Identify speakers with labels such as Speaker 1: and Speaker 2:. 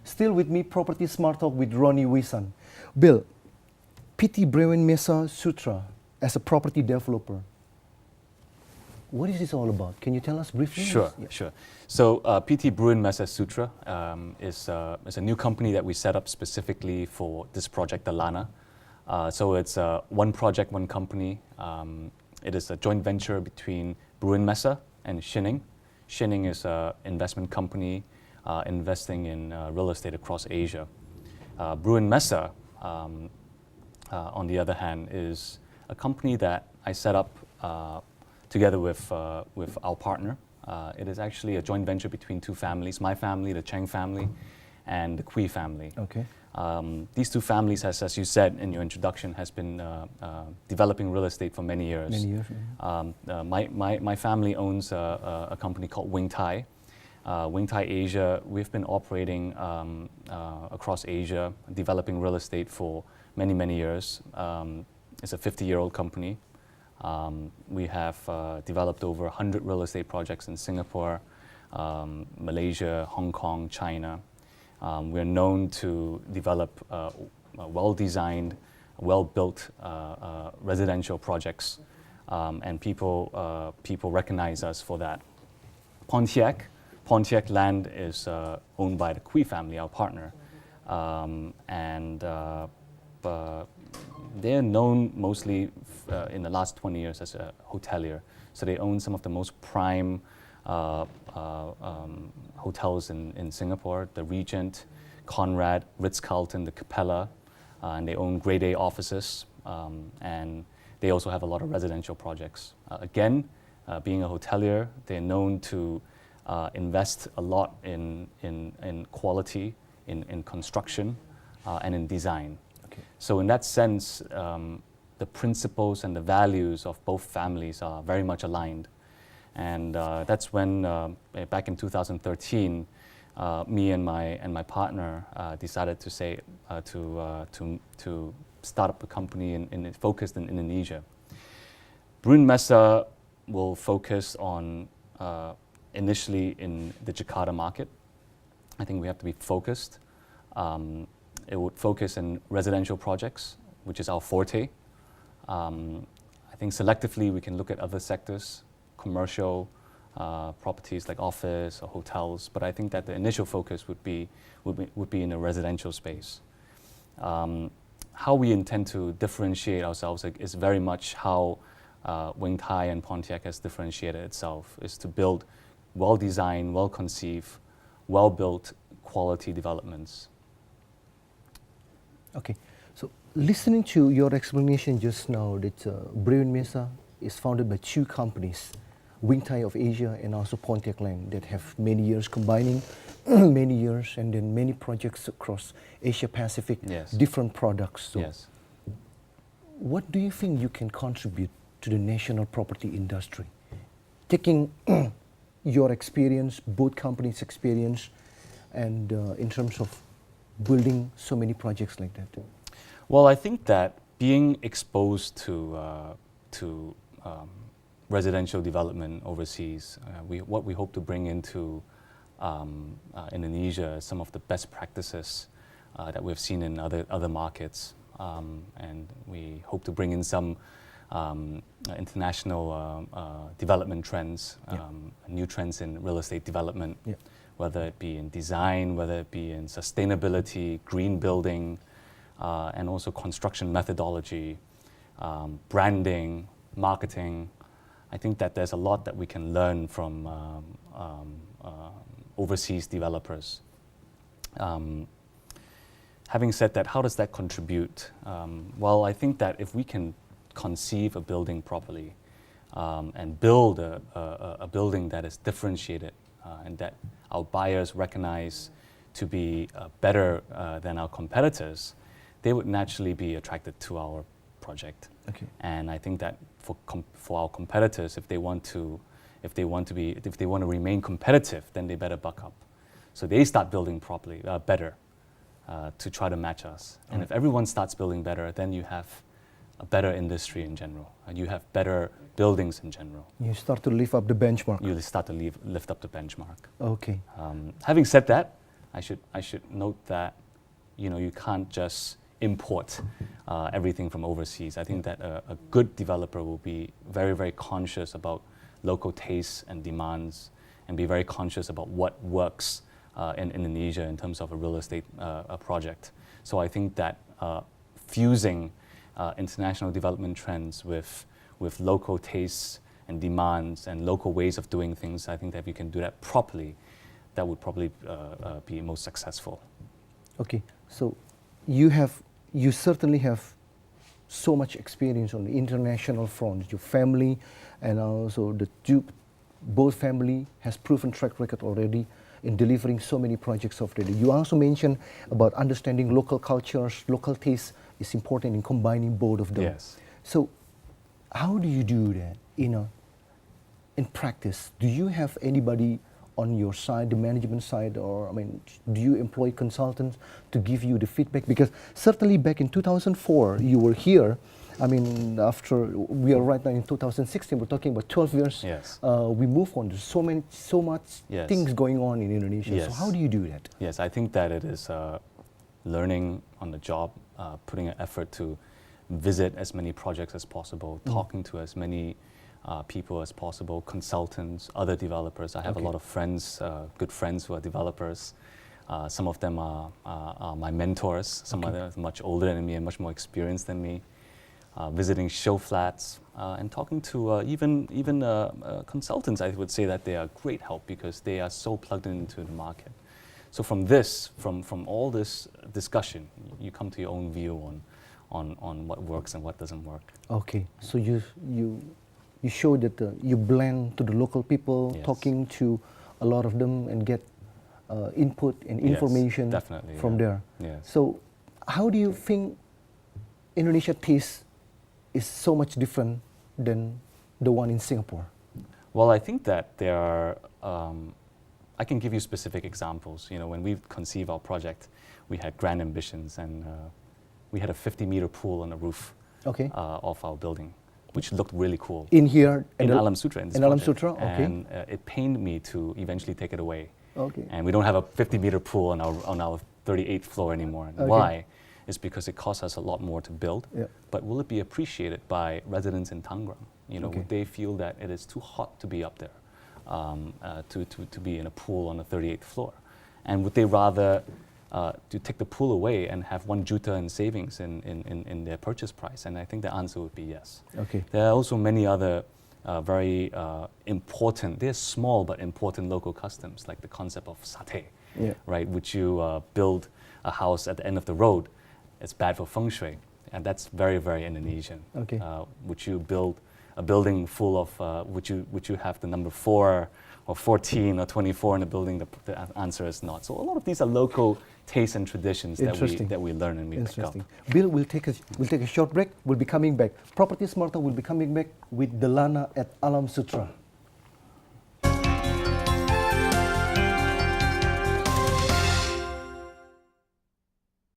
Speaker 1: Still with me, Property Smart Talk with Ronny Wuisan. Bill, PT Brewin Mesa Sutra as a property developer. What is this all about? Can you tell us briefly?
Speaker 2: Sure, sure. So PT Brewin Mesa Sutra is a new company that we set up specifically for this project, the Lana. So it's one project, one company. It is a joint venture between Brewin Mesa and Cheng. Cheng is an investment company investing in real estate across Asia. Brewin Mesa, on the other hand, is a company that I set up together with our partner. It is actually a joint venture between two families, my family, the Cheng family, and the Kui family.
Speaker 1: Okay.
Speaker 2: These two families, as you said in your introduction, has been developing real estate for many years.
Speaker 1: Many years.
Speaker 2: My family owns a company called Wing Thai. Wing Thai Asia, we've been operating across Asia, developing real estate for many, many years. It's a 50-year-old company. We have developed over 100 real estate projects in Singapore, Malaysia, Hong Kong, China. We're known to develop well-designed, well-built residential projects, and people recognize us for that. Pontiac land is owned by the Kui family, our partner, and they're known mostly in the last 20 years as a hotelier. So they own some of the most prime hotels in Singapore, the Regent, Conrad, Ritz-Carlton, the Capella, and they own grade A offices, and they also have a lot of residential projects. Again, being a hotelier, they're known to invest a lot in quality, in construction, and in design.
Speaker 1: Okay.
Speaker 2: So in that sense, the principles and the values of both families are very much aligned. And that's when, back in 2013, me and my partner decided to say to start up a company focused in Indonesia. Brewin Mesa will focus on initially in the Jakarta market. I think we have to be focused. It would focus in residential projects, which is our forte. I think selectively we can look at other sectors, commercial properties like office or hotels, but I think that the initial focus would be in the residential space. How we intend to differentiate ourselves is very much how Wing Thai and Pontiac has differentiated itself, is to build well-designed, well-conceived, well-built quality developments.
Speaker 1: Okay, so listening to your explanation just now that Brewin Mesa is founded by two companies, Wing Thai of Asia and also Pontiac Land, that have many years combining, many years, and then many projects across Asia Pacific,
Speaker 2: Yes.
Speaker 1: different products. So
Speaker 2: Yes.
Speaker 1: what do you think you can contribute to the national property industry? Taking your experience, both companies' experience, and in terms of building so many projects like that.
Speaker 2: Well, I think that being exposed to residential development overseas, what we hope to bring into Indonesia is some of the best practices that we've seen in other markets, and we hope to bring in some international development trends, new trends in real estate development, whether it be in design, whether it be in sustainability, green building, and also construction methodology, branding, marketing. I think that there's a lot that we can learn from overseas developers. Having said that, how does that contribute? Well, I think that if we can conceive a building properly and build a building that is differentiated and that our buyers recognize to be better than our competitors, they would naturally be attracted to our project.
Speaker 1: Okay.
Speaker 2: And I think that for our competitors, if they want to remain competitive, then they better buck up. So they start building properly, better, to try to match us. And if everyone starts building better, then you have a better industry in general, and you have better buildings in general.
Speaker 1: You start to lift up the benchmark.
Speaker 2: You start to lift up the benchmark.
Speaker 1: Okay.
Speaker 2: Having said that, I should note that, you know, you can't just import everything from overseas. I think that a good developer will be very, very conscious about local tastes and demands, and be very conscious about what works in Indonesia in terms of a real estate project. So I think that fusing international development trends with local tastes and demands and local ways of doing things, I think that if you can do that properly, that would probably be most successful.
Speaker 1: Okay, so you certainly have so much experience on the international front. Your family and also both family has proven track record already in delivering so many projects already. You also mentioned about understanding local cultures, local tastes is important in combining both of them.
Speaker 2: Yes.
Speaker 1: So how do you do that in practice? Do you have anybody on your side, the management side, or do you employ consultants to give you the feedback? Because certainly back in 2004, you were here. After we are right now in 2016, we're talking about 12 years.
Speaker 2: Yes.
Speaker 1: We move on. There's so much
Speaker 2: Yes.
Speaker 1: things going on in Indonesia.
Speaker 2: Yes.
Speaker 1: So how do you do that?
Speaker 2: Yes, I think that it is learning on the job, putting an effort to visit as many projects as possible, talking to as many people as possible, consultants, other developers. I have a lot of friends, good friends who are developers. Some of them are my mentors. Some of them are much older than me and much more experienced than me. Visiting show flats and talking to even consultants, I would say that they are great help because they are so plugged into the market. So from all this discussion, you come to your own view on what works and what doesn't work.
Speaker 1: Okay, so you show that you blend to the local people,
Speaker 2: Yes.
Speaker 1: talking to a lot of them and get input and information from there.
Speaker 2: Yes.
Speaker 1: So how do you think Indonesia taste is so much different than the one in Singapore?
Speaker 2: Well, I think that there are, I can give you specific examples. You know, when we conceived our project, we had grand ambitions, and we had a 50-meter pool on the roof of our building, which looked really cool.
Speaker 1: In here?
Speaker 2: In Alam Sutera.
Speaker 1: In Alam Sutera, okay.
Speaker 2: And it pained me to eventually take it away.
Speaker 1: Okay.
Speaker 2: And we don't have a 50-meter pool on our 38th floor anymore.
Speaker 1: Okay.
Speaker 2: Why? Is because it costs us a lot more to build,
Speaker 1: Yeah.
Speaker 2: but will it be appreciated by residents in Tangerang? You know,
Speaker 1: Okay.
Speaker 2: would they feel that it is too hot to be up there, to be in a pool on the 38th floor? And would they rather to take the pool away and have 1 juta in savings in their purchase price? And I think the answer would be yes.
Speaker 1: Okay.
Speaker 2: There are also many other very important, they're small but important local customs, like the concept of satay, right? Would you build a house at the end of the road? It's bad for feng shui, and that's very, very Indonesian.
Speaker 1: Okay.
Speaker 2: Would you build a building full of, would you have the number 4 or 14 or 24 in the building? The answer is not. So a lot of these are local tastes and traditions that we learn and we pick up.
Speaker 1: Bill, we'll take a short break. We'll be coming back. Property Smartalk will be coming back with the Lana at Alam Sutera.